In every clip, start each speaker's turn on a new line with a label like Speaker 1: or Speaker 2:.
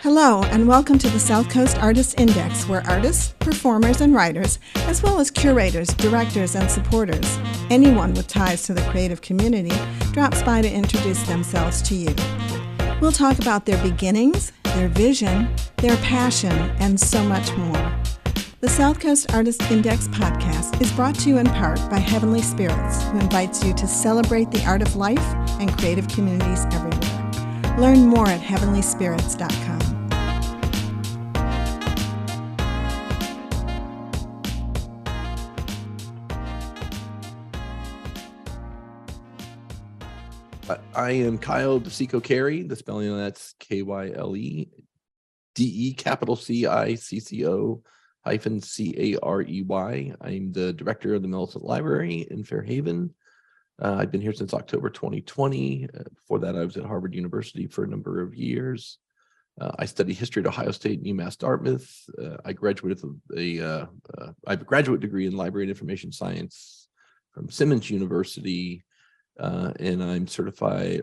Speaker 1: Hello, and welcome to the South Coast Artists Index, where artists, performers, and writers, as well as curators, directors, and supporters, anyone with ties to the creative community, drops by to introduce themselves to you. We'll talk about their beginnings, their vision, their passion, and so much more. The South Coast Artists Index podcast is brought to you in part by Heavenly Spirits, who invites you to celebrate the art of life and creative communities everywhere. Learn more at heavenlyspirits.com.
Speaker 2: I am Kyle DeCiccio-Carey. The spelling of that's Kyle DeCiccio-Carey. I'm the director of the Millicent Library in Fairhaven. I've been here since October 2020. Before that, I was at Harvard University for a number of years. I studied history at Ohio State and UMass Dartmouth. I graduated with I have a graduate degree in library and information science from Simmons University. And I'm a certified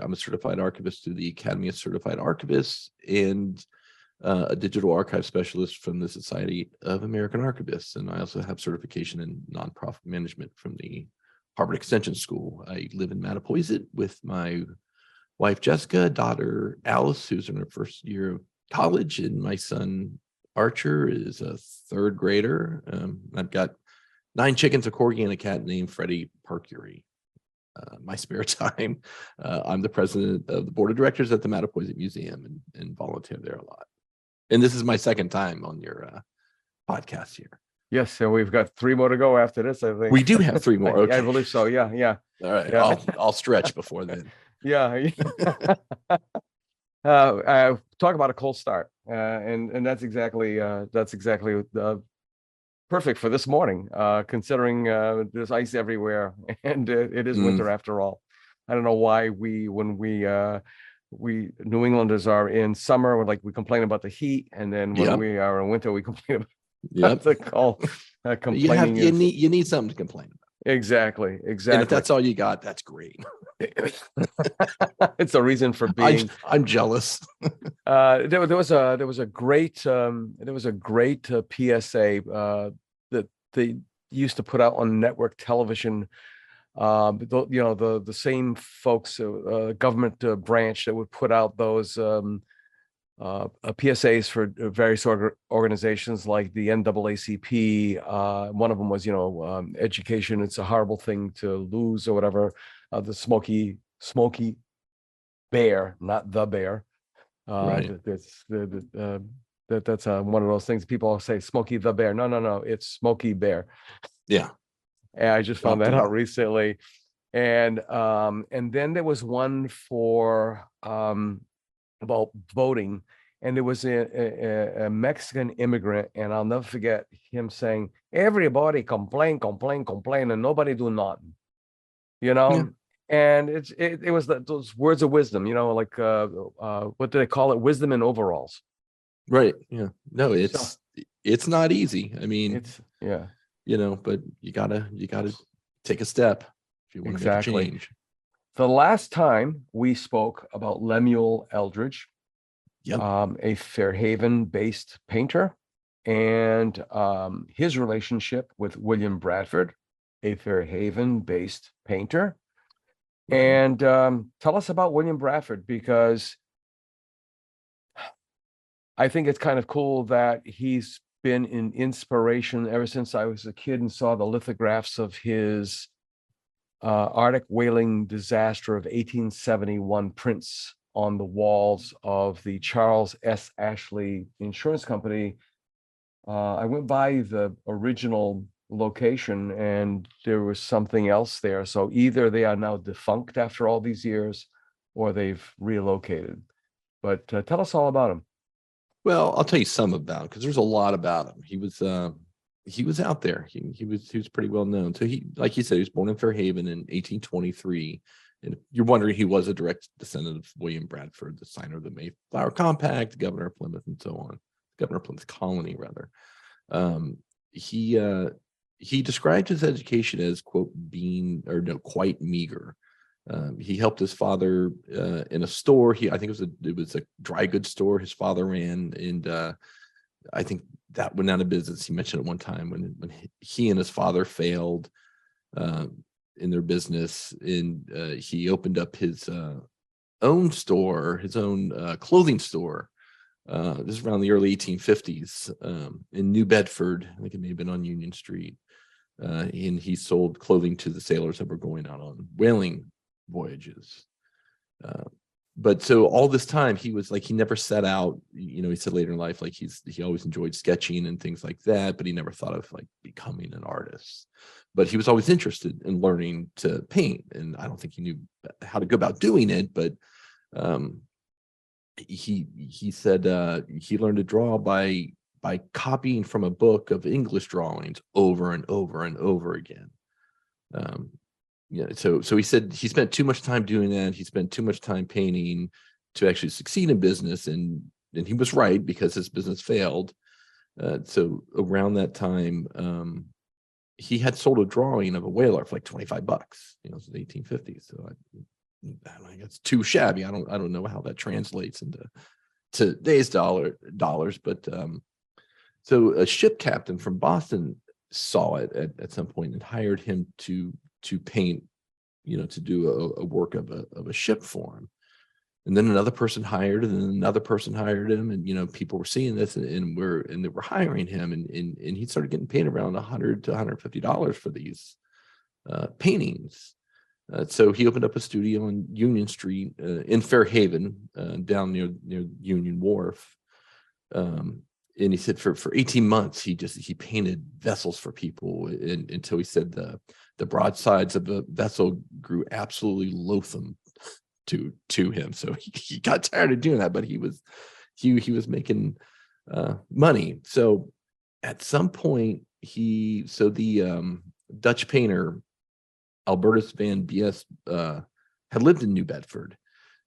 Speaker 2: archivist through the Academy of Certified Archivists and a digital archive specialist from the Society of American Archivists. And I also have certification in nonprofit management from the Harvard Extension School. I live in Mattapoisett with my wife, Jessica, daughter, Alice, who's in her first year of college, and my son, Archer, is a third grader. I've got 9 chickens, a corgi, and a cat named Freddie Percury. My spare time, I'm the president of the board of directors at the Mattapoisett Museum and volunteer there a lot. And this is my second time on your podcast here.
Speaker 3: Yes, so we've got 3 more to go after this, I think.
Speaker 2: We do have 3 more. Okay.
Speaker 3: I believe so. Yeah.
Speaker 2: All right.
Speaker 3: Yeah.
Speaker 2: I'll stretch before then.
Speaker 3: Yeah. Talk about a cold start, and that's exactly perfect for this morning, considering there's ice everywhere, and it is winter after all. I don't know why we New Englanders are in summer, we complain about the heat, and then when we are in winter, we complain about the cold. Complaining
Speaker 2: you need something to complain about.
Speaker 3: Exactly.
Speaker 2: And if that's all you got, that's great.
Speaker 3: It's a reason for being.
Speaker 2: I'm jealous.
Speaker 3: There was a great PSA that they used to put out on network television. The same folks, government branch that would put out those PSAs for various organizations like the NAACP. One of them was, education. It's a horrible thing to lose or whatever. The Smoky Bear, not the bear.
Speaker 2: Right.
Speaker 3: That's one of those things people say, Smokey the Bear. No, it's Smokey Bear.
Speaker 2: Yeah.
Speaker 3: And I just found that out recently. And then there was one for about voting, and there was a Mexican immigrant, and I'll never forget him saying, everybody complain, and nobody do nothing. Yeah. And it was those words of wisdom, what do they call it? Wisdom in overalls.
Speaker 2: Right. Yeah. No, it's not easy. I mean,
Speaker 3: but
Speaker 2: you gotta take a step if you want to make a change.
Speaker 3: The last time we spoke about Lemuel Eldred, a Fairhaven-based painter, and his relationship with William Bradford, a Fairhaven-based painter. And tell us about William Bradford, because I think it's kind of cool that he's been an inspiration ever since I was a kid and saw the lithographs of his Arctic whaling disaster of 1871 prints on the walls of the Charles S. Ashley Insurance Company. I went by the original location and there was something else there. So either they are now defunct after all these years, or they've relocated. But tell us all about him.
Speaker 2: Well, I'll tell you some about him, because there's a lot about him. He was out there. He was pretty well known. So he, like you said, he was born in Fairhaven in 1823. And you're wondering, he was a direct descendant of William Bradford, the signer of the Mayflower Compact, governor of Plymouth, and so on. Governor of Plymouth Colony, rather. He described his education as, quote, quite meager. He helped his father in a store. I think it was a dry goods store his father ran, and I think that went out of business. He mentioned at one time when he and his father failed in their business, and he opened up his own store, his own clothing store. This is around the early 1850s in New Bedford. I think it may have been on Union Street. And he sold clothing to the sailors that were going out on whaling voyages. But so all this time he was like, he never set out, he said later in life, like he always enjoyed sketching and things like that, but he never thought of like becoming an artist. But he was always interested in learning to paint. And I don't think he knew how to go about doing it, but he said he learned to draw by copying from a book of English drawings over and over and over again. So he said he spent too much time doing that. He spent too much time painting to actually succeed in business, and he was right, because his business failed. So around that time, he had sold a drawing of a whaler for like $25. It's the 1850s. So I think it's too shabby. I don't know how that translates into today's dollars, but so a ship captain from Boston saw it at some point and hired him to paint, to do a work of a ship for him. And then another person hired, and then another person hired him, and people were seeing this, and they were hiring him, and he started getting paid around $100 to $150 for these paintings. So he opened up a studio on Union Street in Fairhaven, down near Union Wharf. And he said for 18 months he painted vessels for people, until he said the broadsides of the vessel grew absolutely loathsome to him. So he got tired of doing that, but he was making money. So at some point the Dutch painter Albertus van Bies had lived in New Bedford,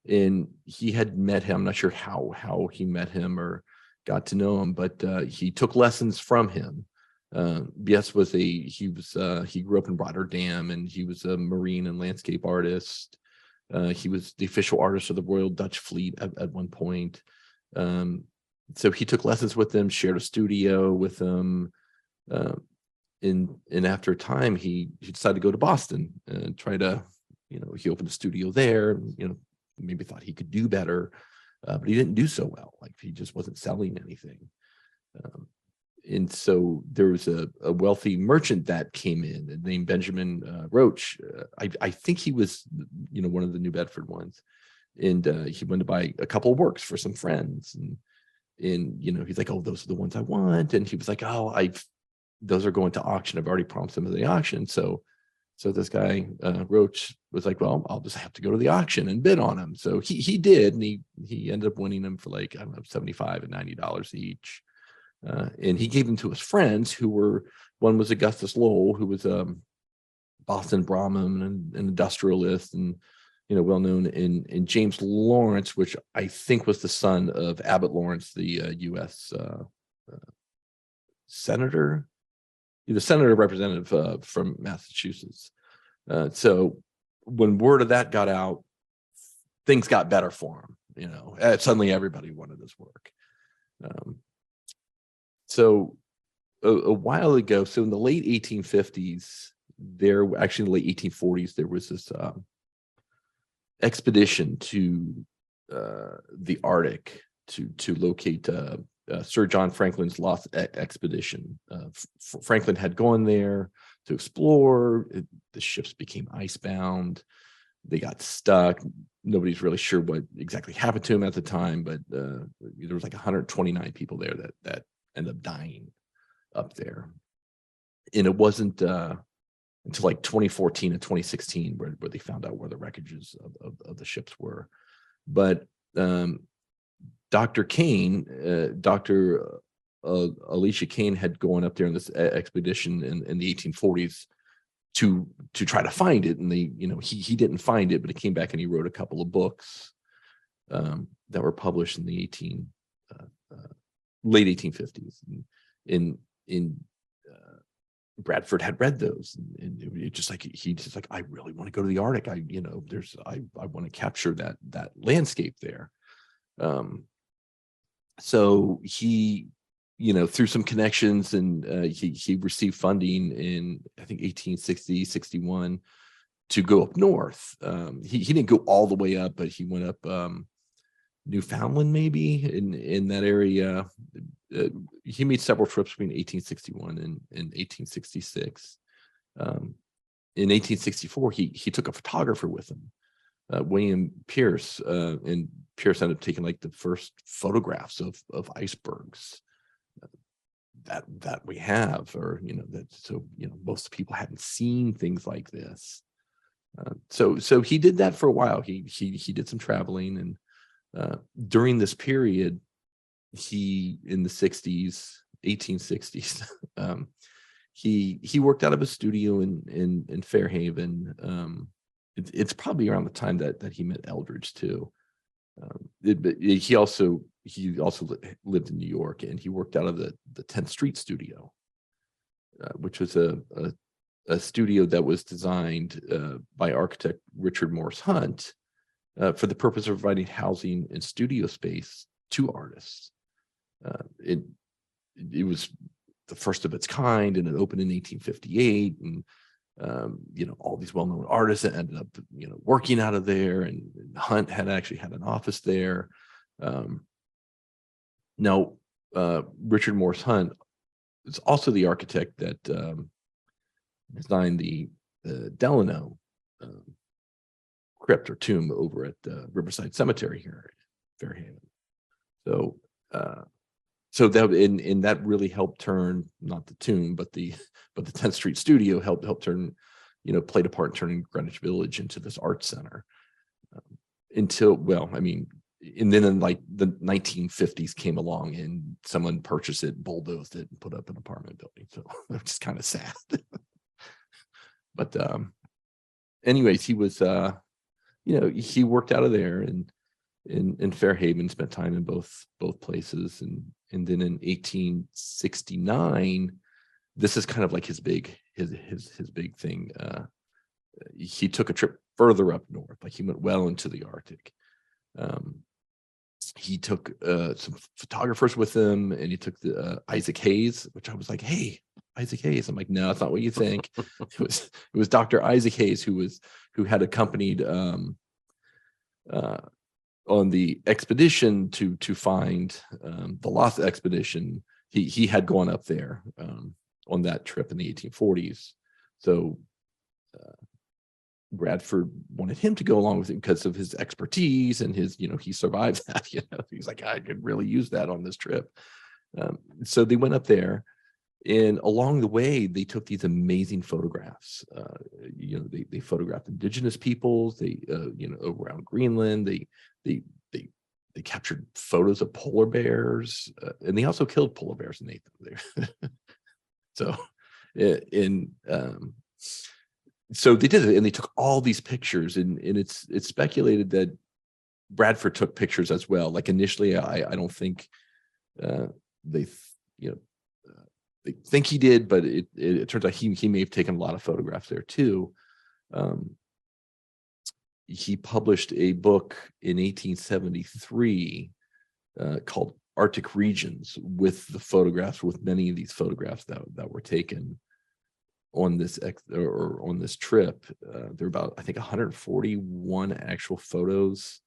Speaker 2: and he had met him. I'm not sure how he met him or got to know him, but he took lessons from him. Bies he grew up in Rotterdam, and he was a marine and landscape artist. He was the official artist of the Royal Dutch Fleet at one point. So he took lessons with them, shared a studio with them. And after a time, he decided to go to Boston and try to, he opened a studio there, maybe thought he could do better, but he didn't do so well. Like, he just wasn't selling anything. And so there was a wealthy merchant that came in named Benjamin Roach. I think he was, one of the New Bedford ones. And he went to buy a couple of works for some friends. And he's like, oh, those are the ones I want. And he was like, oh, those are going to auction. I've already promised them at the auction. So this guy, Roach, was like, well, I'll just have to go to the auction and bid on them. So he did. And he ended up winning them for like, I don't know, $75 and $90 each. And he gave them to his friends, one was Augustus Lowell, who was a Boston Brahmin and an industrialist, and well known, in James Lawrence, which I think was the son of Abbott Lawrence, the U.S. Senator. He was a senator representative from Massachusetts. So when word of that got out, things got better for him. Suddenly everybody wanted his work. So a while ago, so in the late 1850s, the late 1840s, there was this expedition to the Arctic to locate Sir John Franklin's lost expedition. Franklin had gone there to explore. The ships became icebound. They got stuck. Nobody's really sure what exactly happened to him at the time, but there was like 129 people there that ended up dying up there. And it wasn't until like 2014 and 2016 where they found out where the wreckages of the ships were. But Dr. Kane, Dr. Alicia Kane, had gone up there in this expedition in the 1840s to try to find it, and he didn't find it, but he came back and he wrote a couple of books that were published in the late 1850s. Bradford had read those, and it just like he just like, I really want to go to the Arctic. I want to capture that landscape there. So he, through some connections, and he received funding in, I think, 1860, 61 to go up north. He didn't go all the way up, but he went up Newfoundland, maybe in that area. He made several trips between 1861 and 1866. In 1864, he took a photographer with him, William Pierce, and Pierce ended up taking like the first photographs of icebergs that we have, or most people hadn't seen things like this. So he did that for a while. He did some traveling, and during this period, he, in the 1860s, he worked out of a studio in Fairhaven. It's probably around the time that he met Eldridge too. He also lived in New York, and he worked out of the 10th Street studio, which was a studio that was designed by architect Richard Morse Hunt for the purpose of providing housing and studio space to artists. It was the first of its kind, and it opened in 1858, and all these well-known artists that ended up working out of there, and Hunt had actually had an office there. Now Richard Morse Hunt is also the architect that designed the Delano crypt or tomb over at Riverside Cemetery here in Fairhaven. So that that really helped turn, not the tomb, but the 10th Street studio helped turn, played a part in turning Greenwich Village into this art center. And then in like the 1950s came along, and someone purchased it, bulldozed it, and put up an apartment building. So it's just kind of sad. But anyways, he was he worked out of there, and in Fairhaven, spent time in both places, and then in 1869, this is kind of like his big thing. He took a trip further up north, like he went well into the Arctic. He took some photographers with him, and he took the Isaac Hayes, which I was like, hey, Isaac Hayes. I'm like, no, that's not what you think. It was Dr. Isaac Hayes who had accompanied on the expedition to find the lost expedition. He had gone up there on that trip in the 1840s. So Bradford wanted him to go along with it because of his expertise and his, he survived that. He's like, I could really use that on this trip. So they went up there, and along the way, they took these amazing photographs. They photographed indigenous peoples. They, around Greenland. They captured photos of polar bears, and they also killed polar bears and ate them there. So they did it, and they took all these pictures, and it's speculated that Bradford took pictures as well. Like initially, I don't think they think he did, but it turns out he may have taken a lot of photographs there too. He published a book in 1873 called Arctic Regions, with the photographs, with many of these photographs that were taken on this on this trip. There are about, I think, 141 actual photos,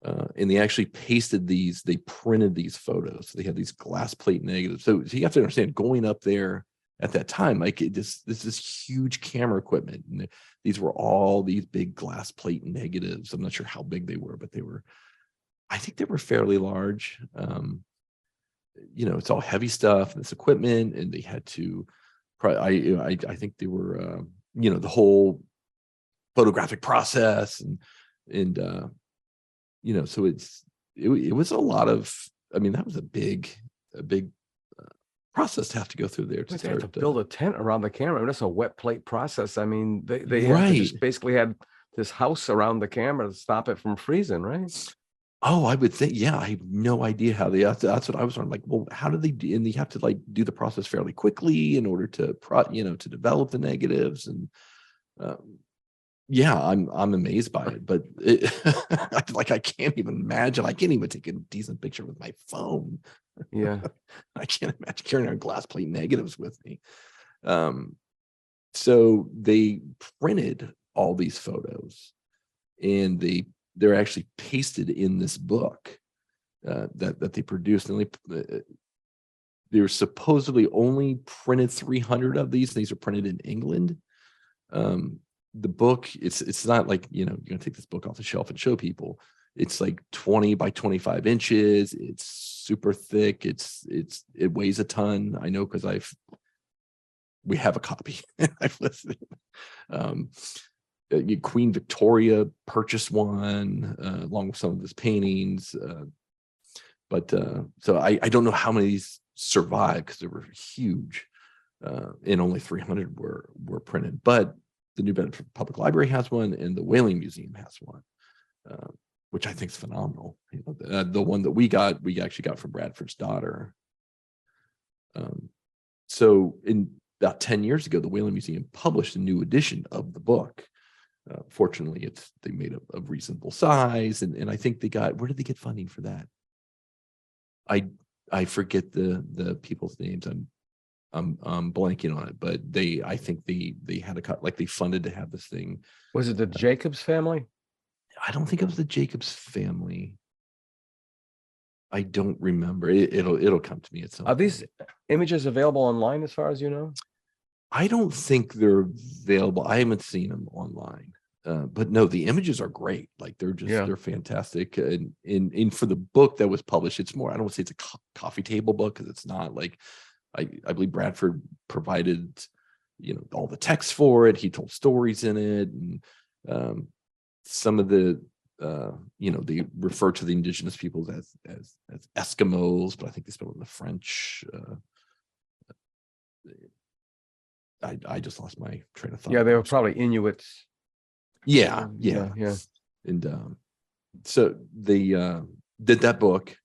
Speaker 2: and they actually they printed these photos. So they had these glass plate negatives. So you have to understand, going up there at that time, like this huge camera equipment, and these were all these big glass plate negatives. I'm not sure how big they were, but I think they were fairly large. It's all heavy stuff, and this equipment, and they had to. I think they were, the whole photographic process, and so it was a lot of. I mean, that was a big process to have to go through there to start.
Speaker 3: To build a tent around the camera. I mean, that's a wet plate process. I mean, they had to just basically had this house around the camera to stop it from freezing, right?
Speaker 2: Oh, I would think, yeah, I have no idea how they, that's what I was wondering, like, well, how do they do, and they have to like do the process fairly quickly in order to to develop the negatives. And yeah, I'm amazed by it, but like, I can't even imagine, I can't even take a decent picture with my phone.
Speaker 3: Yeah.
Speaker 2: I can't imagine carrying around glass plate negatives with me. So they printed all these photos, and they're actually pasted in this book that they produced. And they were supposedly only printed 300 of these. These are printed in England. The book, it's not like, you're gonna take this book off the shelf and show people. It's like 20 by 25 inches. It's super thick. It weighs a ton. I know, because we have a copy. I've listened. Queen Victoria purchased one along with some of his paintings. But so I don't know how many of these survived, because they were huge, and only 300 were printed. But the New Bedford Public Library has one, and the Whaling Museum has one, which I think is phenomenal. The one that we actually got from Bradford's daughter. So in about 10 years ago, the Whaling Museum published a new edition of the book. Fortunately, they made a reasonable size, and I think where did they get funding for that? I forget the people's names. I'm blanking on it, but I think they had they funded to have this thing.
Speaker 3: Was it the Jacobs family?
Speaker 2: I don't think it was the Jacobs family. I don't remember. It'll come to me at some point.
Speaker 3: Are these images available online, as far as you know?
Speaker 2: I don't think they're available. I haven't seen them online. But no, the images are great. Like, they're fantastic. And for the book that was published, it's more, I don't want to say it's a coffee table book, because it's not. Like, I believe Bradford provided, all the text for it. He told stories in it, and some of the, they refer to the indigenous peoples as Eskimos, but I think they spell it in the French. I just lost my train of thought.
Speaker 3: Yeah, they were probably Inuits.
Speaker 2: Yeah. And so they did that book,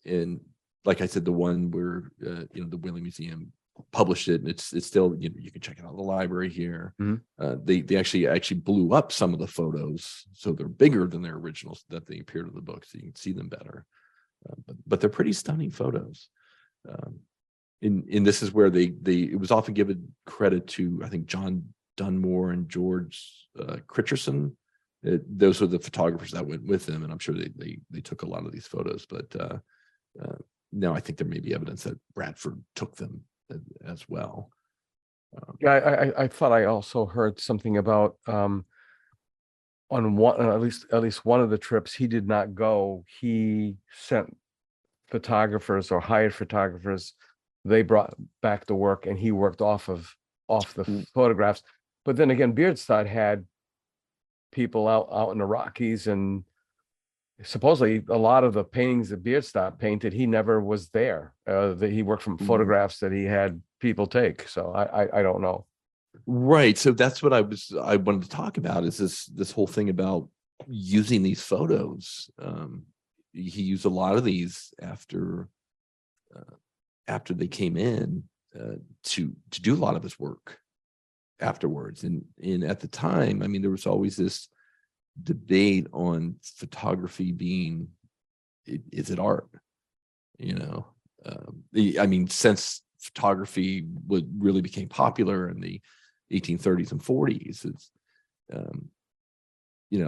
Speaker 2: and like I said, the one where the Whaling Museum published it, and it's still, you can check it out in the library here.
Speaker 3: Mm-hmm.
Speaker 2: They actually blew up some of the photos, so they're bigger than their originals that they appeared in the book, so you can see them better. But they're pretty stunning photos. And this is where it was often given credit to, I think, John Dunmore and George Critcherson. Those were the photographers that went with them, and I'm sure they took a lot of these photos. But now I think there may be evidence that Bradford took them as well.
Speaker 3: Yeah, I thought I also heard something about on one, at least one of the trips he did not go. He sent photographers or hired photographers. They brought back the work, and he worked off the photographs. But then again, Beardstock had people out in the Rockies, and supposedly a lot of the paintings that Beardstock painted, he never was there. That he worked from photographs that he had people take. So I don't know.
Speaker 2: Right. So that's what I wanted to talk about, is this whole thing about using these photos. He used a lot of these after they came in to do a lot of his work afterwards. And at the time, I mean, there was always this debate on photography being, is it art? I mean, since photography really became popular in the 1830s and 40s,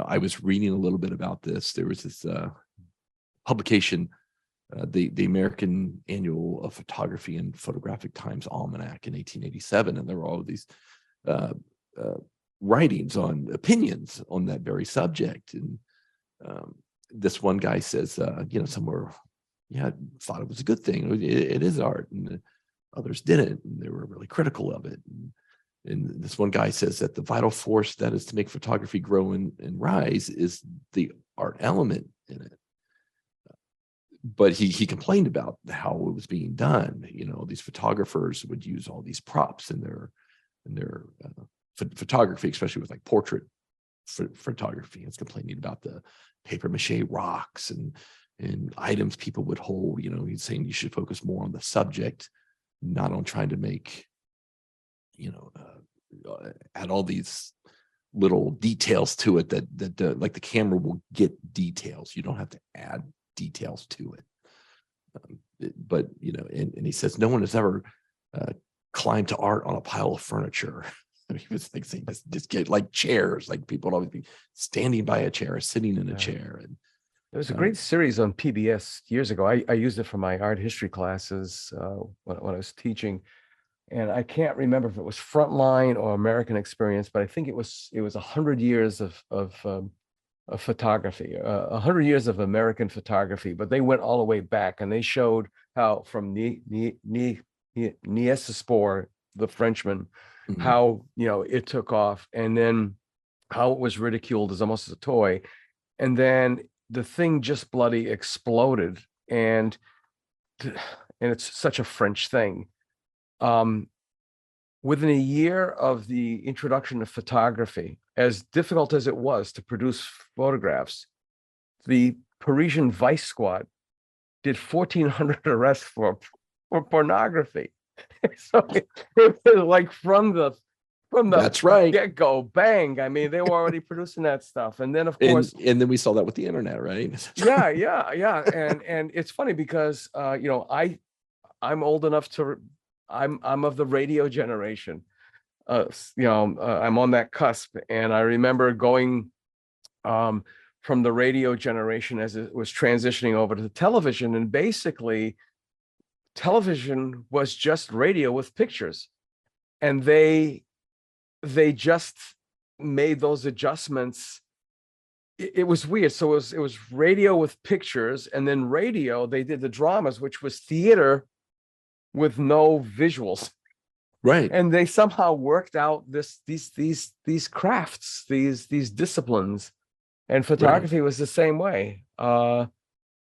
Speaker 2: I was reading a little bit about this. There was this publication, the American Annual of Photography and Photographic Times Almanac in 1887, and there were all of these writings on opinions on that very subject. And this one guy says, somewhere, thought it was a good thing. It is art, and others didn't, and they were really critical of it. And this one guy says that the vital force that is to make photography grow and rise is the art element in it. But he complained about how it was being done. These photographers would use all these props in their photography, especially with like portrait photography. It's complaining about the paper mache rocks and items people would hold. You know, he's saying you should focus more on the subject, not on trying to make, you know, add all these little details to it that like the camera will get details. You don't have to add details to it. But, you know, and he says no one has ever climbed to art on a pile of furniture. He was like saying, just get like chairs, like people would always be standing by a chair or sitting in a chair. And
Speaker 3: there was a great series on PBS years ago. I used it for my art history classes when I was teaching. And I can't remember if it was Frontline or American Experience, but I think it was 100 years of photography, 100 years of American photography. But they went all the way back, and they showed how from Niesespor, the Frenchman, how, you know, it took off, and then how it was ridiculed as almost a toy, and then the thing just bloody exploded, and it's such a French thing. Within a year of the introduction of photography, as difficult as it was to produce photographs, the Parisian Vice Squad did 1,400 arrests for pornography. So it was like from the
Speaker 2: that's right,
Speaker 3: get-go, bang. I mean, they were already producing that stuff. And then of course,
Speaker 2: and then we saw that with the internet, right?
Speaker 3: yeah. And it's funny because you know, I'm old enough to, I'm of the radio generation. You know, I'm on that cusp, and I remember going from the radio generation as it was transitioning over to the television, and basically television was just radio with pictures, and they just made those adjustments. It was weird. So it was radio with pictures, and then radio, they did the dramas, which was theater with no visuals.
Speaker 2: Right.
Speaker 3: And they somehow worked out these crafts, these disciplines, and photography was the same way.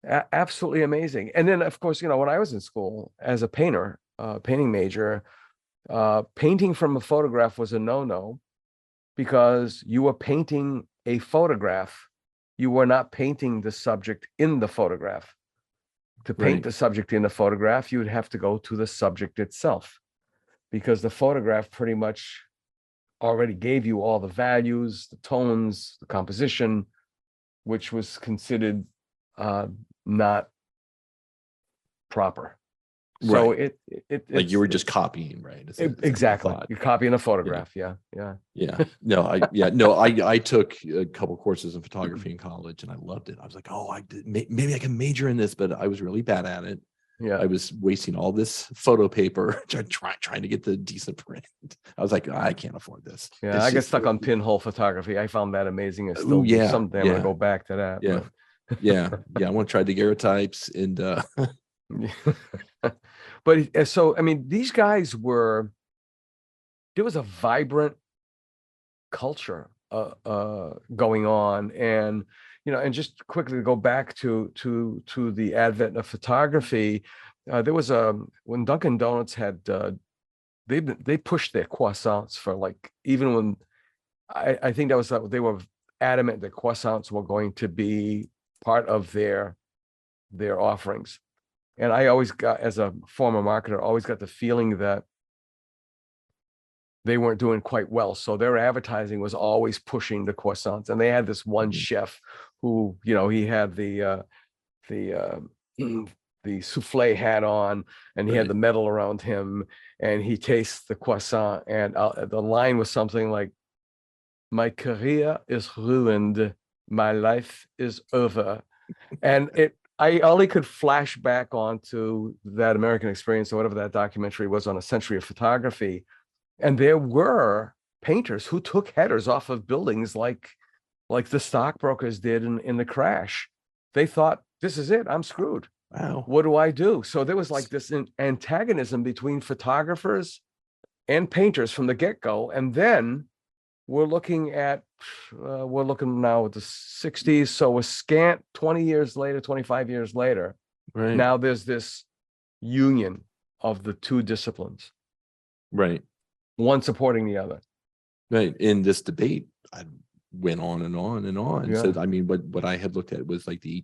Speaker 3: Absolutely amazing. And then of course, you know, when I was in school as a painter, painting major, painting from a photograph was a no-no, because you were painting a photograph. You were not painting the subject in the photograph. To paint the subject in the photograph, you would have to go to the subject itself, because the photograph pretty much already gave you all the values, the tones, the composition, which was considered not proper. So it
Speaker 2: like you were just copying, right?
Speaker 3: Exactly. You're copying a photograph. Yeah.
Speaker 2: No, I took a couple courses in photography in college, and I loved it. I was like, oh, maybe I can major in this, but I was really bad at it. Yeah, I was wasting all this photo paper trying to get the decent print. I was like, I can't afford this.
Speaker 3: Yeah, I got stuck on pinhole photography. I found that amazing. And still, someday I'm gonna go back to that.
Speaker 2: Yeah. I want to try daguerreotypes and.
Speaker 3: But so, I mean, these guys there was a vibrant culture going on, and you know, and just quickly to go back to the advent of photography, there was when Dunkin' Donuts had they pushed their croissants for, like, even when I think that was they were adamant that croissants were going to be part of their offerings. And I always got, as a former marketer, always got the feeling that they weren't doing quite well. So their advertising was always pushing the croissants. And they had this one chef who, you know, he had the souffle hat on, and he had the medal around him, and he tastes the croissant. And the line was something like, "My career is ruined. My life is over." And I only could flash back onto that American Experience, or whatever that documentary was, on a century of photography. And there were painters who took headers off of buildings like the stockbrokers did in the crash. They thought, this is it, I'm screwed.
Speaker 2: Wow.
Speaker 3: What do I do? So there was like this antagonism between photographers and painters from the get-go. And then we're looking now at the 60s. So a scant 20 years later, 25 years later, now there's this union of the two disciplines. Right. One supporting the other.
Speaker 2: Right. In this debate, went on and on and on.
Speaker 3: Yeah.
Speaker 2: So I mean, what I had looked at was like the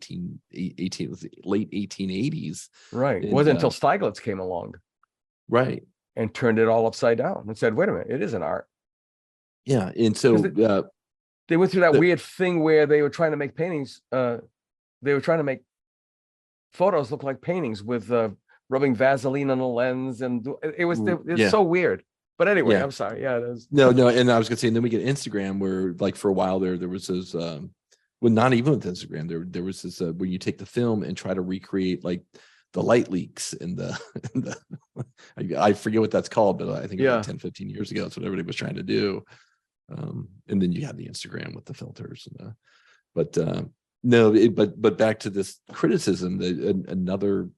Speaker 2: late 1880s.
Speaker 3: Right. It
Speaker 2: And,
Speaker 3: wasn't until Stieglitz came along
Speaker 2: right.
Speaker 3: and turned it all upside down and said, wait a minute, it isn't art.
Speaker 2: Yeah. And so
Speaker 3: They went through that weird thing where they were trying to make paintings. They were trying to make photos look like paintings with rubbing Vaseline on the lens. And it was so weird. But anyway, I'm sorry. Yeah.
Speaker 2: No. And I was gonna say, and then we get Instagram where like for a while there was this, well, not even with Instagram, there was this where you take the film and try to recreate like the light leaks in the I forget what that's called, but I think it was like 10, 15 years ago. That's what everybody was trying to do. And then you had the Instagram with the filters. But back to this criticism that another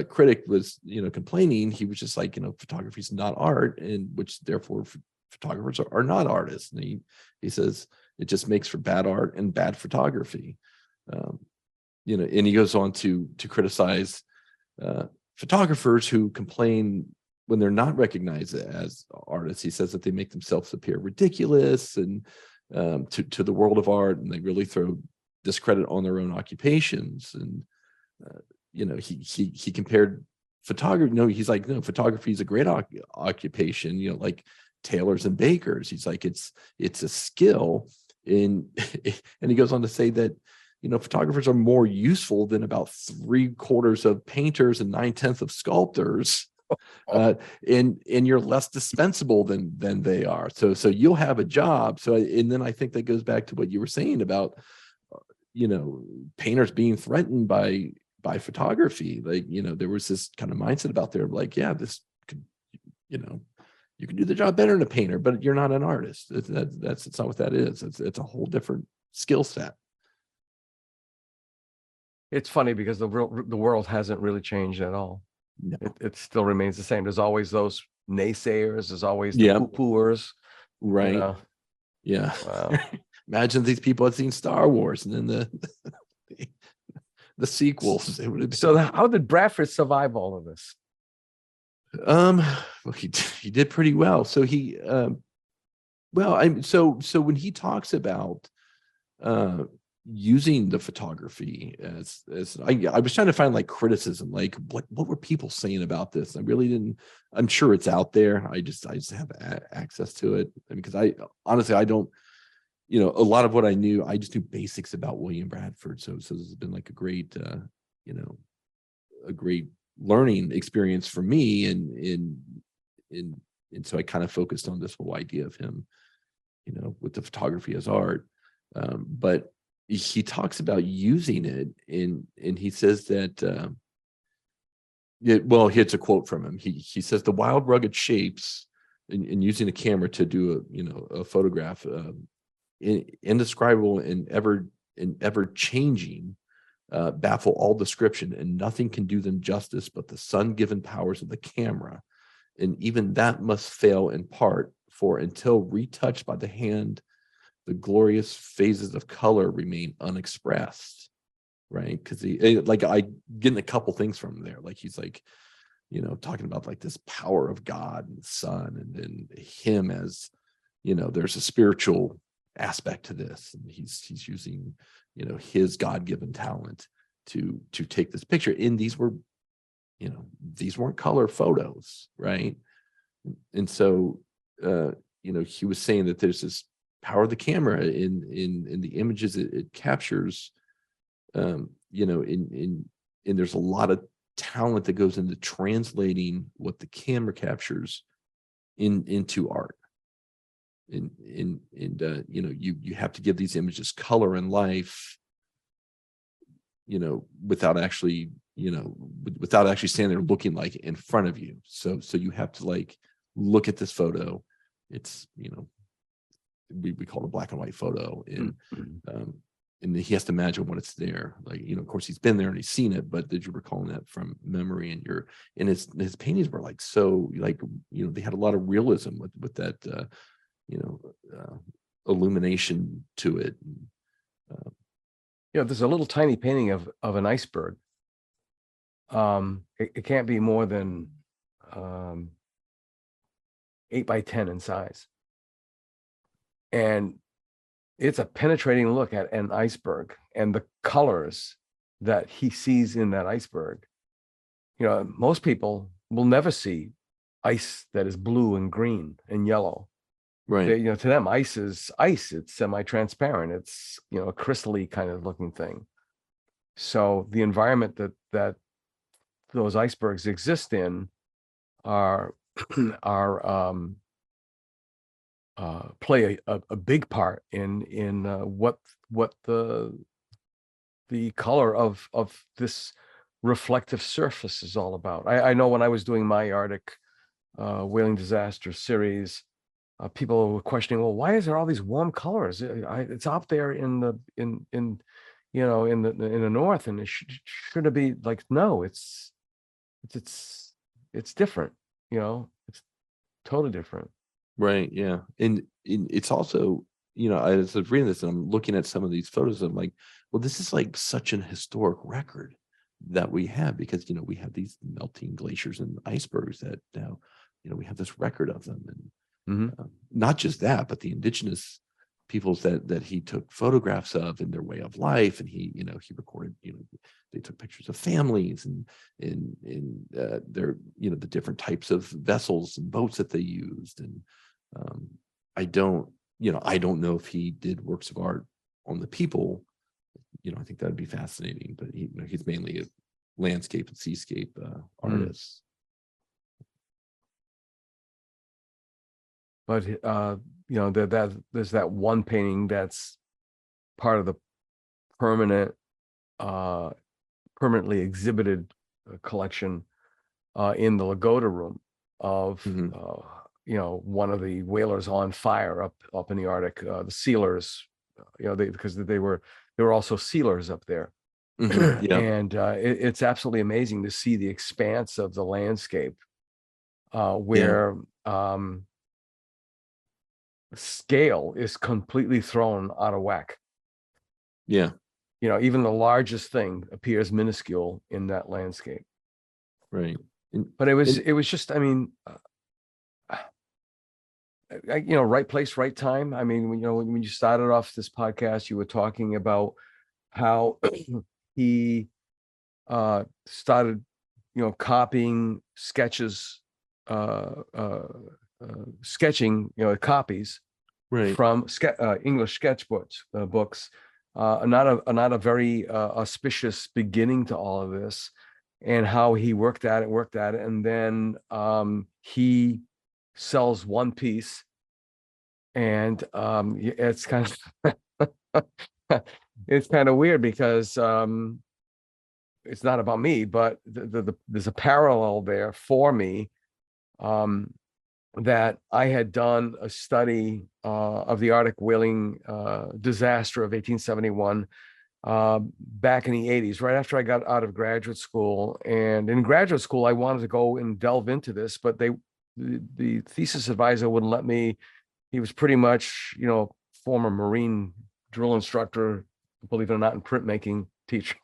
Speaker 2: critic was, complaining. He was just like, photography is not art, and which therefore photographers are not artists. And he says it just makes for bad art and bad photography. And he goes on to criticize photographers who complain when they're not recognized as artists. He says that they make themselves appear ridiculous and to the world of art, and they really throw discredit on their own occupations. And he compared photography. No, he's like, no, photography is a great occupation. Like tailors and bakers. He's like, it's a skill. And he goes on to say that photographers are more useful than about 3/4 of painters and 9/10 of sculptors. And you're less dispensable than they are. So you'll have a job. So, and then I think that goes back to what you were saying about, painters being threatened by photography. Like, there was this kind of mindset about there, like, yeah, this could, you can do the job better than a painter, but you're not an artist. It's not what that is. It's a whole different skill set.
Speaker 3: It's funny because the world hasn't really changed at all.
Speaker 2: No.
Speaker 3: It still remains the same. There's always those naysayers. There's always the poo-pooers.
Speaker 2: Right. Yeah.
Speaker 3: Wow.
Speaker 2: Imagine these people had seen Star Wars and then the sequels.
Speaker 3: So how did Bradford survive all of this?
Speaker 2: Well, he did pretty well. So so when he talks about using the photography as I was trying to find like criticism, like what were people saying about this? I really didn't. I'm sure it's out there. I just have access to it because I honestly don't. A lot of what I knew, I just knew basics about William Bradford. So this has been like a great learning experience for me, and so I kind of focused on this whole idea of him, with the photography as art, but he talks about using it and he says that here's a quote from him. He says the wild rugged shapes in using a camera to do a photograph, indescribable and ever changing, baffle all description, and nothing can do them justice but the sun-given powers of the camera, and even that must fail in part, for until retouched by the hand, the glorious phases of color remain unexpressed. Right? Because I getting a couple things from there. Like he's like, talking about like this power of God and the sun, and then him as, there's a spiritual aspect to this, and he's using, his God-given talent to take this picture. And these weren't color photos, right? And so, he was saying that there's this power of the camera in the images it captures, and there's a lot of talent that goes into translating what the camera captures into art. And you have to give these images color and life, without actually standing there looking like in front of you. So you have to like look at this photo. It's, we call it a black and white photo, and he has to imagine what it's there. Like, of course he's been there and he's seen it, but did you recall that from memory? And his paintings were like, so like, they had a lot of realism with that, illumination to it.
Speaker 3: There's a little tiny painting of an iceberg. It can't be more than 8 by 10 in size. And it's a penetrating look at an iceberg and the colors that he sees in that iceberg. You know, most people will never see ice that is blue and green and yellow.
Speaker 2: Right.
Speaker 3: They, you know, to them, ice is ice. It's semi-transparent. It's, you know, a crystally kind of looking thing. So the environment that those icebergs exist in are play a big part in what the color of this reflective surface is all about. I know when I was doing my Arctic whaling disaster series, people were questioning, well, why is there all these warm colors? It's out there in the you know, in the north, and it should it be like, no, it's different, you know, it's totally different.
Speaker 2: Right. Yeah. And it's also, you know, I was reading this and I'm looking at some of these photos. I'm like, well, this is like such an historic record that we have, because, you know, we have these melting glaciers and icebergs that now, you know, we have this record of them. And not just that, but the indigenous peoples that he took photographs of and their way of life. And he, you know, he recorded, you know, they took pictures of families and their, you know, the different types of vessels and boats that they used. And I don't know if he did works of art on the people. You know, I think that'd be fascinating, but he, you know, he's mainly a landscape and seascape artist.
Speaker 3: But you know, that there's that one painting that's part of the permanently exhibited collection in the Lagoda room of you know, one of the whalers on fire up in the Arctic, the sealers, you know, because they were also sealers up there.
Speaker 2: Yeah.
Speaker 3: And it's absolutely amazing to see the expanse of the landscape where scale is completely thrown out of whack.
Speaker 2: Yeah.
Speaker 3: You know, even the largest thing appears minuscule in that landscape.
Speaker 2: Right.
Speaker 3: But it was just, I mean, you know, right place, right time. I mean, you know, when you started off this podcast, you were talking about how he started, you know, copying sketches, sketching, you know, copies from English sketchbooks, books. Not a very auspicious beginning to all of this, and how he worked at it, and then he sells one piece, and it's kind of it's kind of weird because it's not about me, but there's a parallel there for me, that I had done a study of the Arctic whaling disaster of 1871 back in the 80s, right after I got out of graduate school. And in graduate school, I wanted to go and delve into this, but the thesis advisor wouldn't let me. He was pretty much, you know, former Marine drill instructor, believe it or not, in printmaking teacher.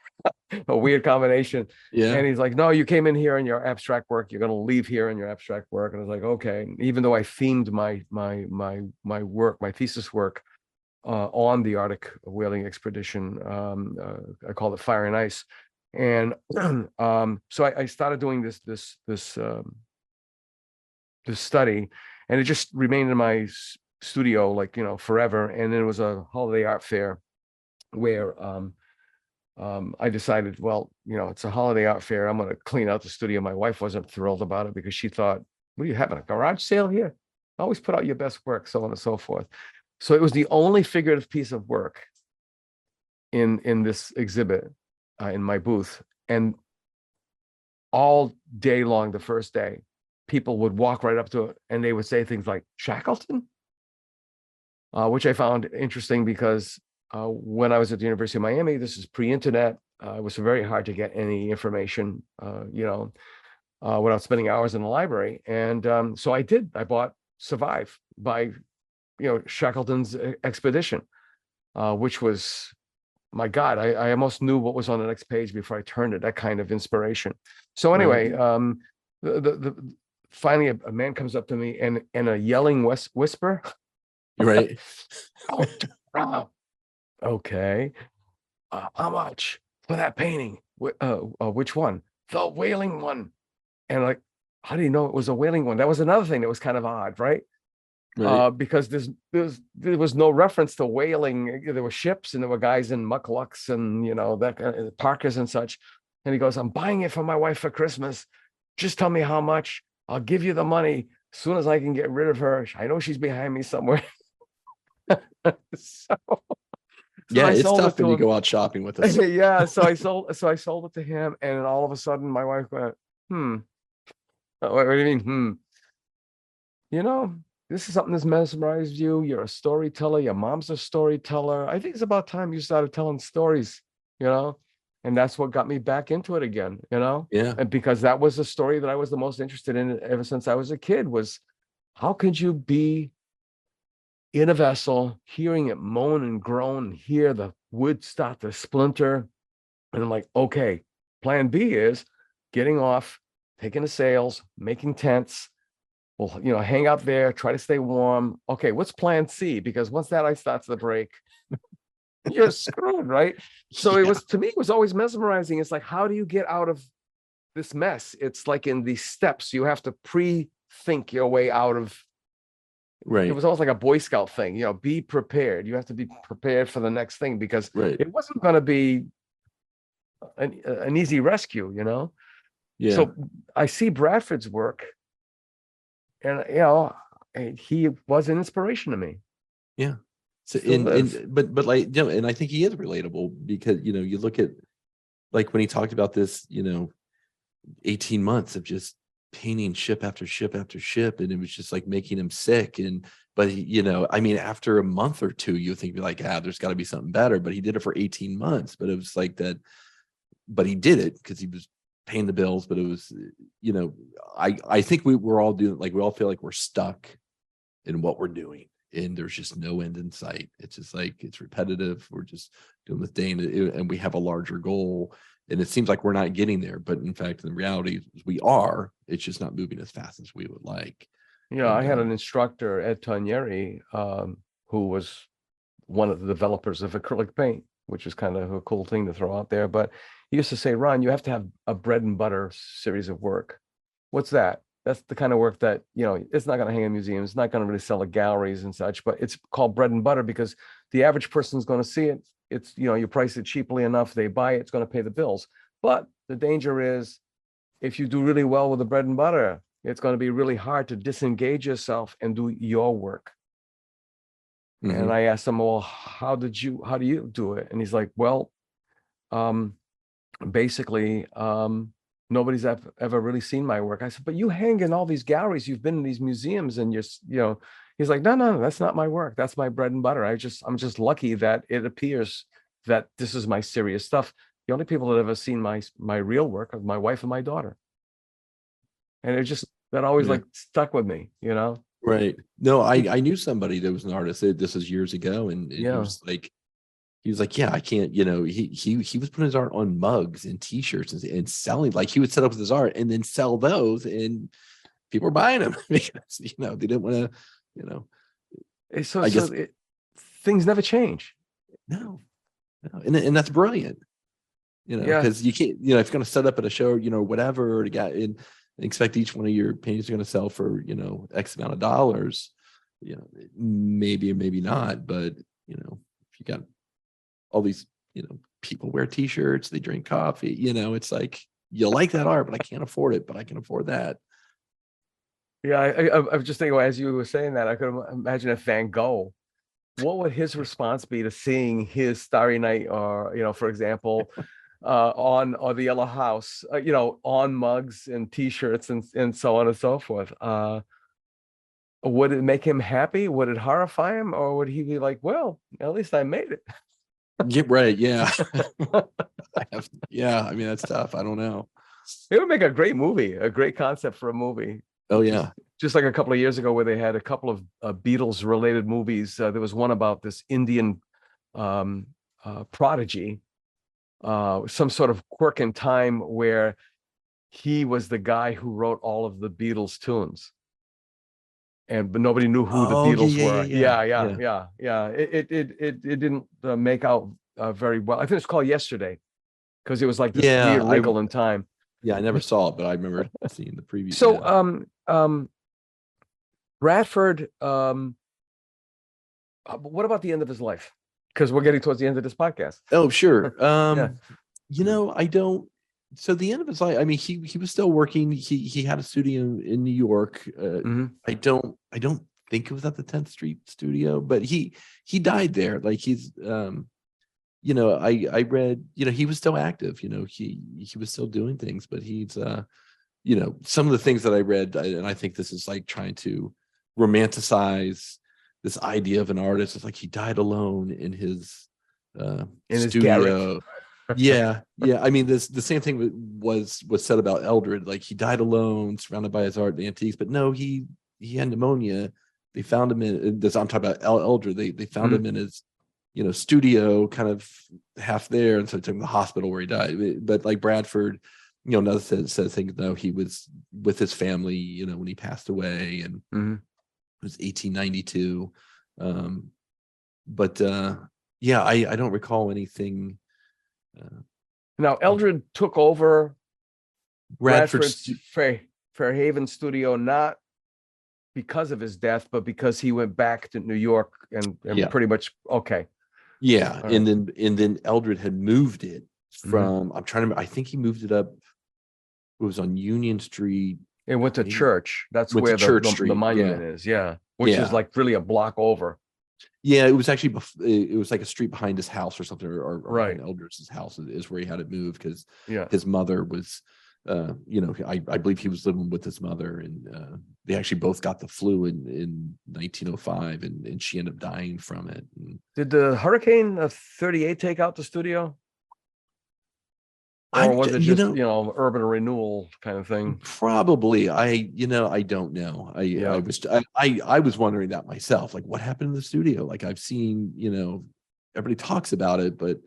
Speaker 3: A weird combination.
Speaker 2: Yeah.
Speaker 3: And he's like, no, you came in here in your abstract work, you're going to leave here in your abstract work. And I was like, okay. Even though I themed my work, my thesis work on the Arctic whaling expedition, I called it Fire and Ice. And so I started doing this study, and it just remained in my studio, like, you know, forever. And then it was a holiday art fair where I decided, well, you know, it's a holiday art fair, I'm going to clean out the studio. My wife wasn't thrilled about it because she thought, what are you having, a garage sale here? Always put out your best work, so on and so forth. So it was the only figurative piece of work in this exhibit in my booth. And all day long, the first day, people would walk right up to it and they would say things like Shackleton, which I found interesting because when I was at the University of Miami, this is pre-internet. It was very hard to get any information, you know, without spending hours in the library. And so I bought Survive by, you know, Shackleton's expedition, which was, my God, I almost knew what was on the next page before I turned it, that kind of inspiration. So anyway, finally a man comes up to me and a yelling whisper.
Speaker 2: Right.
Speaker 3: Okay. How much for that painting? Which one? The whaling one. And like, how do you know it was a whaling one? That was another thing that was kind of odd, right?
Speaker 2: Right.
Speaker 3: Because there was no reference to whaling. There were ships and there were guys in mucklucks and that kind of parkas and such. And he goes, "I'm buying it for my wife for Christmas. Just tell me how much. I'll give you the money as soon as I can get rid of her. I know she's behind me somewhere." So
Speaker 2: Yeah,
Speaker 3: I
Speaker 2: it's
Speaker 3: sold
Speaker 2: tough
Speaker 3: it
Speaker 2: when
Speaker 3: to
Speaker 2: you
Speaker 3: him.
Speaker 2: go out shopping with us.
Speaker 3: Yeah, so I sold it to him, and all of a sudden my wife went, what do you mean, this is something that's mesmerized you. You're a storyteller. Your mom's a storyteller. I think it's about time you started telling stories, and that's what got me back into it again,
Speaker 2: Yeah.
Speaker 3: and because that was the story that I was the most interested in ever since I was a kid, was how could you be in a vessel, hearing it moan and groan, and hear the wood start to splinter. And I'm like, okay, plan B is getting off, taking the sails, making tents. We'll, hang out there, try to stay warm. Okay, what's plan C? Because once that ice starts to break, you're screwed, right? So
Speaker 2: Yeah.
Speaker 3: to me, it was always mesmerizing. It's like, how do you get out of this mess? It's like in these steps, you have to pre-think your way out of.
Speaker 2: Right.
Speaker 3: It was almost like a Boy Scout thing, be prepared. You have to be prepared for the next thing because
Speaker 2: Right.
Speaker 3: it wasn't going to be an easy rescue,
Speaker 2: Yeah.
Speaker 3: So I see Bradford's work, and he was an inspiration to me.
Speaker 2: Yeah. So
Speaker 3: Still is.
Speaker 2: but like, and I think he is relatable because you look at like when he talked about this, 18 months of just painting ship after ship after ship, and it was just like making him sick. But he, I mean, after a month or two, you think like, there's got to be something better. But he did it for 18 months. But it was like that. But he did it because he was paying the bills. But it was, I think we're all doing, like, we all feel like we're stuck in what we're doing, and there's just no end in sight. It's just like, it's repetitive. We're just doing this day, and we have a larger goal, and it seems like we're not getting there. But in fact, in reality, we are. It's just not moving as fast as we would like.
Speaker 3: I had an instructor, Ed Tonieri, who was one of the developers of acrylic paint, which is kind of a cool thing to throw out there. But he used to say, "Ron, you have to have a bread and butter series of work." What's that? That's the kind of work that, it's not going to hang in museums. It's not going to really sell at galleries and such, but it's called bread and butter because the average person is going to see it. It's, you price it cheaply enough, they buy it, it's going to pay the bills. But the danger is, if you do really well with the bread and butter, it's going to be really hard to disengage yourself and do your work.
Speaker 2: Mm-hmm.
Speaker 3: And I asked him, "Well, how do you do it?" And he's like, "Well, basically, nobody's ever really seen my work." I said, "But you hang in all these galleries, you've been in these museums, and he's like, no, that's not my work. That's my bread and butter. I'm just lucky that it appears that this is my serious stuff. The only people that ever seen my real work are my wife and my daughter." And it just, that always like stuck with me,
Speaker 2: Right. No, I knew somebody that was an artist. This was years ago, and he was like, yeah, I can't, he was putting his art on mugs and t-shirts and selling, like he would set up with his art and then sell those, and people were buying them because, they didn't want to,
Speaker 3: So,
Speaker 2: I guess
Speaker 3: things never change.
Speaker 2: No. And that's brilliant, because you can't, if you're going to set up at a show, whatever, to get in, and expect each one of your paintings are going to sell for, X amount of dollars, maybe or maybe not. But, if you got all these, people wear t-shirts, they drink coffee, it's like, you like that art, but I can't afford it, but I can afford that.
Speaker 3: Yeah. I was just thinking, as you were saying that, I could imagine if Van Gogh, what would his response be to seeing his Starry Night, or, for example, or the Yellow House, on mugs and t-shirts and so on and so forth? Would it make him happy? Would it horrify him? Or would he be like, well, at least I made it?
Speaker 2: Get right. Yeah. I mean, that's tough. I don't know.
Speaker 3: It would make a great movie, a great concept for a movie.
Speaker 2: Oh yeah.
Speaker 3: Just like a couple of years ago where they had a couple of Beatles related movies. There was one about this Indian prodigy, some sort of quirk in time where he was the guy who wrote all of the Beatles tunes. but nobody knew who the
Speaker 2: Oh,
Speaker 3: Beatles
Speaker 2: yeah,
Speaker 3: were.
Speaker 2: yeah,
Speaker 3: Yeah. It didn't make out very well. I think it's called Yesterday because it was like this
Speaker 2: yeah.
Speaker 3: weird wrinkle in time.
Speaker 2: Yeah, I never saw it, but I remember seeing the preview.
Speaker 3: So,
Speaker 2: yeah.
Speaker 3: Bradford, what about the end of his life? Because we're getting towards the end of this podcast.
Speaker 2: Oh, sure.
Speaker 3: Yeah.
Speaker 2: You know, I don't. So the end of his life, I mean, he was still working. He had a studio in New York. I don't think it was at the 10th Street studio, but he died there. Like he's you know, I read, you know, he was still active. You know, he was still doing things, but he's you know, some of the things that I read, and I think this is like trying to romanticize this idea of an artist. It's like he died alone in his
Speaker 3: In his
Speaker 2: studio. Yeah. I mean, the same thing was said about Eldred. Like he died alone, surrounded by his art and antiques. But no, he had pneumonia. They found him in this. I'm talking about Eldred. They found him in his, you know, studio, kind of half there, and so took him to the hospital where he died. But like Bradford, you know, another says things. No, he was with his family, you know, when he passed away, and it was 1892. But yeah, I don't recall anything.
Speaker 3: Now, Eldred took over
Speaker 2: Bradford's
Speaker 3: Fairhaven studio, not because of his death, but because he went back to New York and pretty much okay.
Speaker 2: Yeah,
Speaker 3: All
Speaker 2: and
Speaker 3: right.
Speaker 2: then Eldred had moved it from. I'm trying to remember. I think he moved it up. It was on Union Street.
Speaker 3: It went to Church. That's
Speaker 2: Went to
Speaker 3: where
Speaker 2: Church
Speaker 3: the
Speaker 2: Street,
Speaker 3: monument is. Yeah, which is like really a block over.
Speaker 2: Yeah, it was actually it was like a street behind his house or something, or
Speaker 3: Right.
Speaker 2: behind Eldred's house is where he had it moved because
Speaker 3: Yeah.
Speaker 2: his mother was, you know, I believe he was living with his mother, and they actually both got the flu in 1905, and she ended up dying from it. And
Speaker 3: Did the Hurricane of 38 take out the studio? Or was it just, you know, urban renewal kind of thing?
Speaker 2: Probably. I don't know. I was wondering that myself. Like, what happened in the studio? Like, I've seen, you know, everybody talks about it, but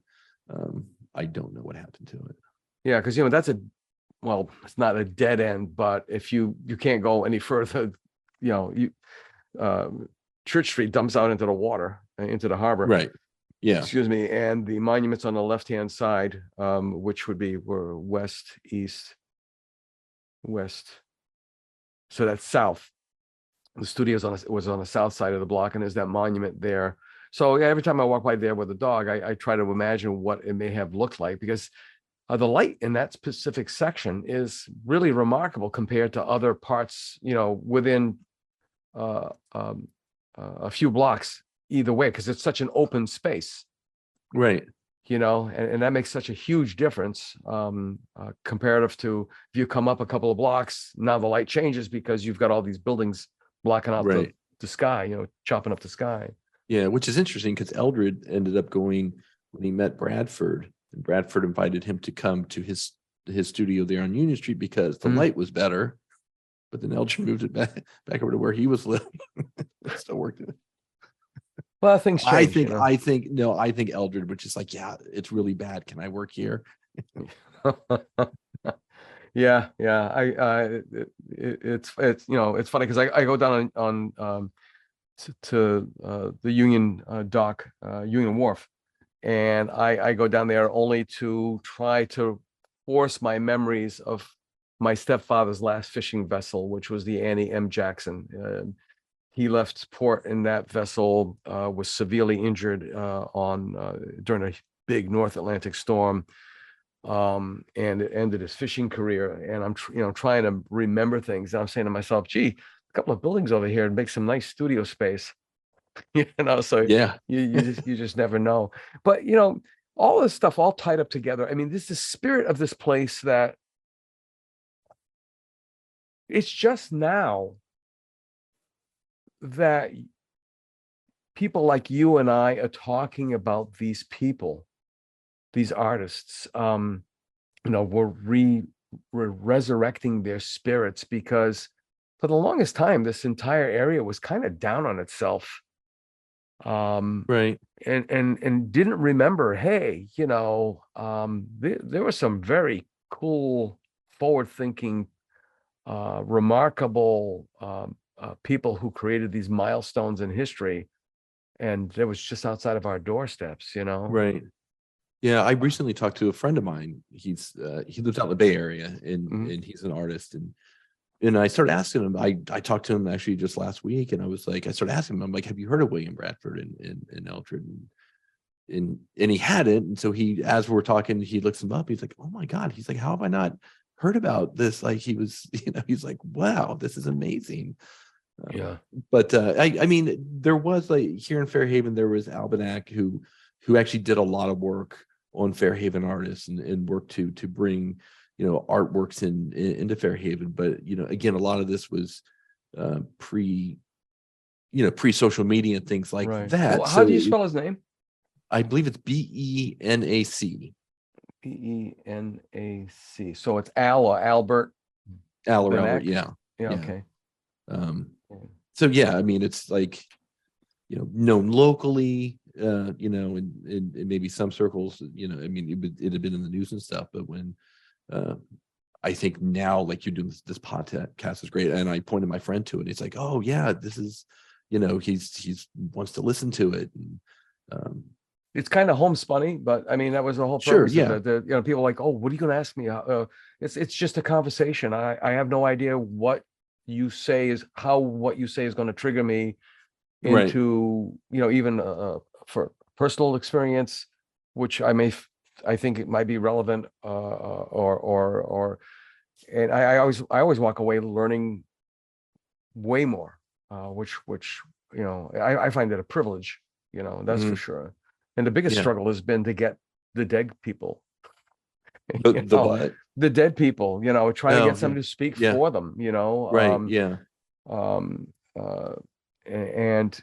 Speaker 2: I don't know what happened to it.
Speaker 3: Yeah, because you know that's it's not a dead end, but if you can't go any further, you know, Church Street dumps out into the water, into the harbor.
Speaker 2: Right. Yeah.
Speaker 3: Excuse me. And the monuments on the left-hand side, which would be west, east, west. So that's south. The studio was on the south side of the block, and there's that monument there. So every time I walk by there with a dog, I try to imagine what it may have looked like, because the light in that specific section is really remarkable compared to other parts, you know, within a few blocks either way, because it's such an open space.
Speaker 2: Right.
Speaker 3: You know, and that makes such a huge difference comparative to if you come up a couple of blocks, now the light changes because you've got all these buildings blocking out the sky, you know, chopping up the sky.
Speaker 2: Yeah, which is interesting because Eldred ended up going when he met Bradford, and Bradford invited him to come to his studio there on Union Street because the light was better. But then Eldred moved it back over to where he was living. It still worked.
Speaker 3: Well, things change.
Speaker 2: I think Eldred was just like, yeah, it's really bad. Can I work here?
Speaker 3: Yeah. It's you know, it's funny because I go down on to the Union dock, Union Wharf, and I go down there only to try to force my memories of my stepfather's last fishing vessel, which was the Annie M. Jackson. He left port in that vessel, was severely injured during a big North Atlantic storm, and it ended his fishing career. And I'm trying to remember things. And I'm saying to myself, "Gee, a couple of buildings over here and make some nice studio space." You know, so
Speaker 2: yeah,
Speaker 3: you just never know. But you know, all this stuff all tied up together. I mean, this is the spirit of this place that it's just now that people like you and I are talking about these people, these artists. You know, we're resurrecting their spirits, because for the longest time, this entire area was kind of down on itself.
Speaker 2: Right.
Speaker 3: And didn't remember, hey, you know, there were some very cool, forward-thinking, remarkable people who created these milestones in history, and it was just outside of our doorsteps, you know?
Speaker 2: Right. Yeah, I recently talked to a friend of mine. He lives out in the Bay Area, and he's an artist, and I started asking him. I talked to him actually just last week, and I started asking him. I'm like, have you heard of William Bradford and Eldred? And he hadn't. And so as we're talking, he looks him up. He's like, oh my God. He's like, how have I not heard about this? Like he was, he's like, wow, this is amazing.
Speaker 3: Yeah.
Speaker 2: But I mean, there was like here in Fairhaven, there was Albenac who actually did a lot of work on Fairhaven artists and worked to bring, artworks into Fairhaven. But, again, a lot of this was pre-social media and things like that.
Speaker 3: Well, how do you spell his name?
Speaker 2: I believe it's Benac.
Speaker 3: Benac. So it's Al or Albert?
Speaker 2: Al or
Speaker 3: Benac?
Speaker 2: Albert, yeah.
Speaker 3: Yeah, okay.
Speaker 2: So yeah, I mean, it's like, known locally, in maybe some circles, I mean, it had been in the news and stuff, but when I think now, like you're doing this podcast is great. And I pointed my friend to it. He's like, oh yeah, this is, he's wants to listen to it. And,
Speaker 3: it's kind of homespunny, but I mean, that was the whole
Speaker 2: sure,
Speaker 3: purpose.
Speaker 2: yeah.
Speaker 3: People are like, oh, what are you going to ask me? It's just a conversation. I have no idea what you say is what you say is going to trigger me into, even for personal experience, which I think it might be relevant, and I always walk away learning way more, which I find that a privilege, that's for sure. And the biggest struggle has been to get the dead people.
Speaker 2: What?
Speaker 3: The dead people, trying to get somebody to speak for them,
Speaker 2: Right.
Speaker 3: And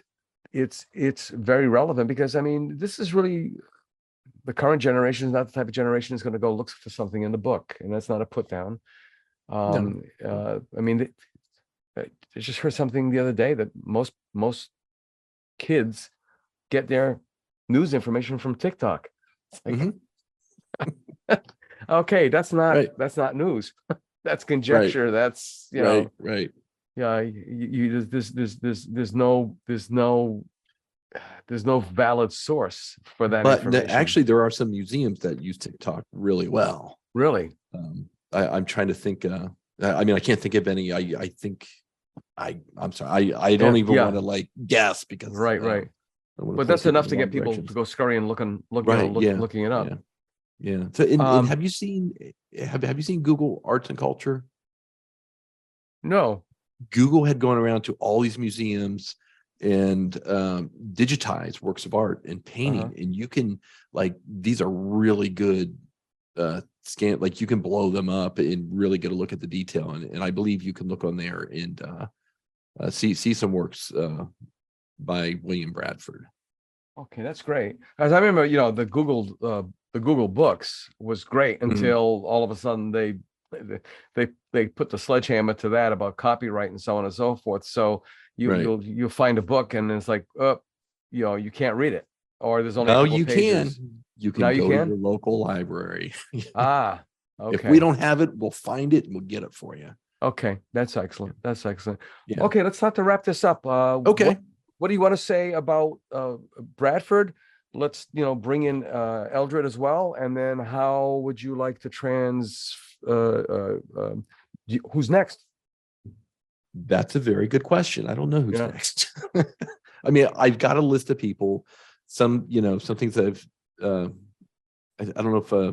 Speaker 3: it's very relevant because, I mean, this is really the current generation is not the type of generation is going to go look for something in the book, and that's not a put down. I mean, I just heard something the other day that most kids get their news information from TikTok. It's like, okay, that's not news. That's conjecture.
Speaker 2: Right.
Speaker 3: That's
Speaker 2: right.
Speaker 3: Yeah, there's no valid source for that information.
Speaker 2: Actually, there are some museums that use TikTok really well.
Speaker 3: Really?
Speaker 2: I'm trying to think. I mean, I can't think of any. I think I'm sorry. I don't even want to like guess because
Speaker 3: right. But that's enough to get people to go scurrying looking it up.
Speaker 2: Yeah. So, and have you seen Google Arts and Culture?
Speaker 3: No.
Speaker 2: Google had gone around to all these museums and digitize works of art and painting, and you can these are really good scan. Like you can blow them up and really get a look at the detail, and I believe you can look on there and see some works by William Bradford.
Speaker 3: Okay, that's great. As I remember, the Google Books was great until all of a sudden they put the sledgehammer to that about copyright and so on and so forth. So you'll find a book and it's like, you can't read it, or there's only a couple pages.
Speaker 2: You can go to your local library.
Speaker 3: Okay.
Speaker 2: If we don't have it, we'll find it and we'll get it for you.
Speaker 3: Okay, that's excellent. That's excellent.
Speaker 2: Yeah.
Speaker 3: Okay, let's start to wrap this up.
Speaker 2: Okay.
Speaker 3: What do you want to say about Bradford? Let's bring in Eldred as well, and then how would you like to who's next?
Speaker 2: That's a very good question. I don't know who's next. I mean, I've got a list of people. Some things that I've I don't know if I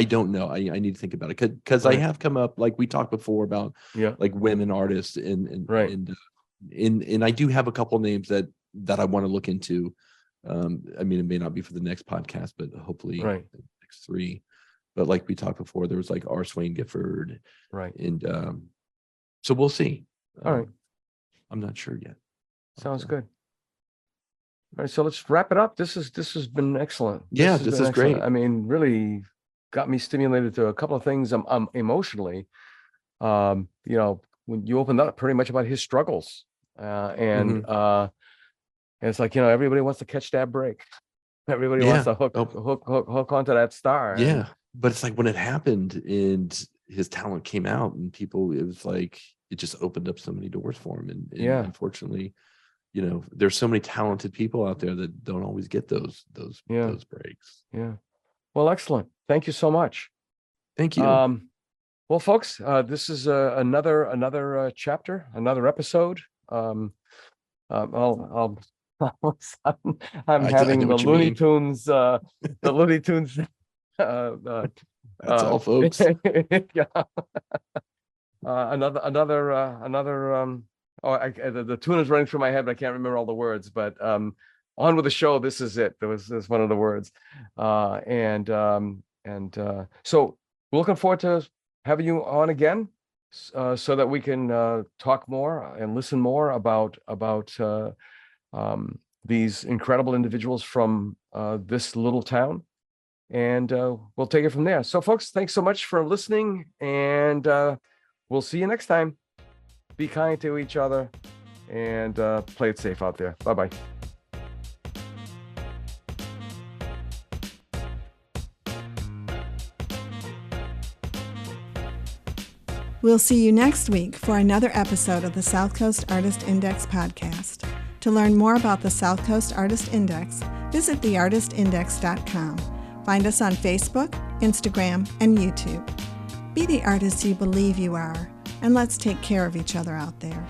Speaker 2: don't know. I need to think about it because I have come up, like we talked before about like women artists and I do have a couple names that I want to look into. I mean, it may not be for the next podcast, but hopefully the next 3. But like we talked before, there was like R. Swain Gifford, and so we'll see.
Speaker 3: All right,
Speaker 2: I'm not sure yet.
Speaker 3: Sounds good. All right, so let's wrap it up. This has been excellent.
Speaker 2: Yeah, this is great.
Speaker 3: I mean, really got me stimulated to a couple of things. Emotionally, when you opened up pretty much about his struggles, and it's like everybody wants to catch that break. Everybody wants to hook onto that star.
Speaker 2: Yeah, but it's like when it happened and his talent came out, and people, it was like it just opened up so many doors for him. And
Speaker 3: Yeah.
Speaker 2: unfortunately, there's so many talented people out there that don't always get those breaks.
Speaker 3: Yeah. Well, excellent. Thank you so much.
Speaker 2: Thank you.
Speaker 3: Well, folks, this is another chapter, another episode. I'm having
Speaker 2: know
Speaker 3: the
Speaker 2: what you
Speaker 3: Looney
Speaker 2: mean.
Speaker 3: Tunes, the Looney Tunes.
Speaker 2: That's all, folks.
Speaker 3: Yeah. The tune is running through my head, but I can't remember all the words. But on with the show. This is it. This is one of the words. So we're looking forward to having you on again, so that we can talk more and listen more about these incredible individuals from this little town. And we'll take it from there. So, folks, thanks so much for listening, and we'll see you next time. Be kind to each other, and play it safe out there. Bye-bye.
Speaker 1: We'll see you next week for another episode of the South Coast Artist Index podcast. To learn more about the South Coast Artist Index, visit theartistindex.com. Find us on Facebook, Instagram, and YouTube. Be the artist you believe you are, and let's take care of each other out there.